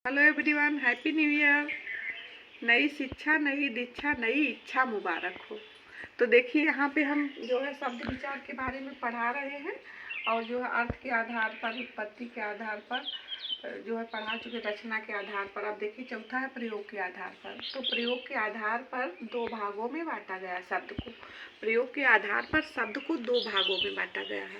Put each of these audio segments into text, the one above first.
Hello everyone, happy new year. नई शिक्षा, नई दीक्षा, नई इच्छा मुबारक हो। तो देखिए यहाँ पे हम जो है शब्द विचार के बारे में पढ़ा रहे हैं और जो है अर्थ के आधार पर, उत्पत्ति के आधार पर जो है पढ़ा चुके, रचना के आधार पर। अब देखिए चौथा है प्रयोग के आधार पर। तो प्रयोग के आधार पर दो भागों में बांटा गया शब्द को। प्रयोग के आधार पर शब्द को दो भागों में बांटा गया है।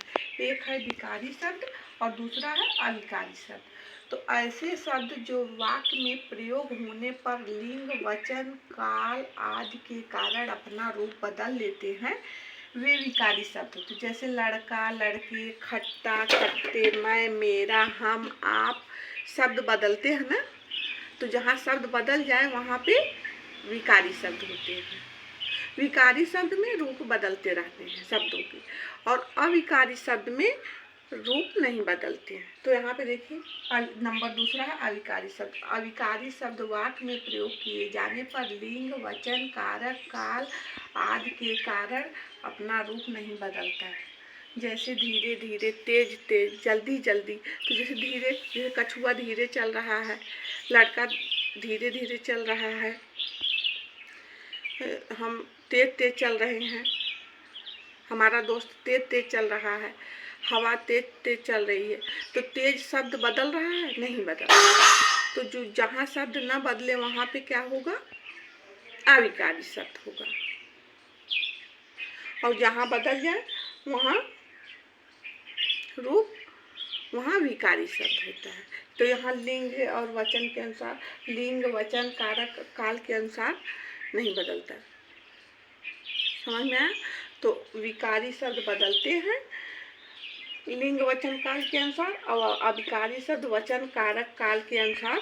एक है विकारी शब्द और दूसरा है अविकारी शब्द। तो ऐसे शब्द जो वाक्य में प्रयोग होने पर लिंग, वचन, काल आदि के कारण अपना रूप बदल लेते हैं, वे विकारी शब्द होते। जैसे लड़का, लड़की, खट्टा, खट्टे, मैं, मेरा, हम, आप शब्द बदलते हैं ना। तो जहाँ शब्द बदल जाए वहाँ पे विकारी शब्द होते हैं। विकारी शब्द में रूप बदलते रहते हैं शब्दों के, और अविकारी शब्द में रूप नहीं बदलते हैं। तो यहाँ पे देखिए नंबर दूसरा है अविकारी शब्द। अविकारी शब्द वाक्य में प्रयोग किए जाने पर लिंग, वचन, कारक, काल आदि के कारण अपना रूप नहीं बदलता है। जैसे धीरे धीरे, तेज तेज, जल्दी जल्दी। तो जैसे धीरे, जैसे कछुआ धीरे चल रहा है, लड़का धीरे धीरे चल रहा है, हम तेज तेज चल रहे हैं, हमारा दोस्त तेज तेज चल रहा है, हवा तेज तेज चल रही है। तो तेज शब्द बदल रहा है? नहीं बदल रहा। तो जो जहाँ शब्द न बदले वहाँ पे क्या होगा? अविकारी शब्द होगा। और जहाँ बदल जाए वहाँ रूप, वहाँ विकारी शब्द होता है। तो यहाँ लिंग और वचन के अनुसार, लिंग, वचन, कारक, काल के अनुसार नहीं बदलता। समझ में आया? तो विकारी शब्द बदलते हैं लिंग, वचन, काल के अनुसार, और अविकारी शब्द वचन, कारक, काल के अनुसार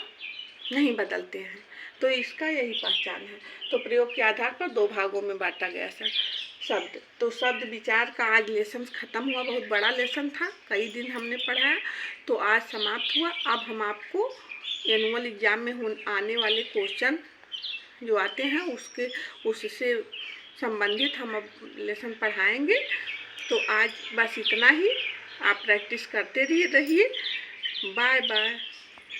नहीं बदलते हैं। तो इसका यही पहचान है। तो प्रयोग के आधार पर दो भागों में बांटा गया शब्द। तो शब्द विचार का आज लेसन खत्म हुआ। बहुत बड़ा लेसन था, कई दिन हमने पढ़ाया, तो आज समाप्त हुआ। अब हम आपको एनुअल एग्जाम में आने वाले क्वेश्चन जो आते हैं उससे संबंधित हम अब लेसन पढ़ाएंगे। तो आज बस इतना ही। आप प्रैक्टिस करते रहिए। Bye bye.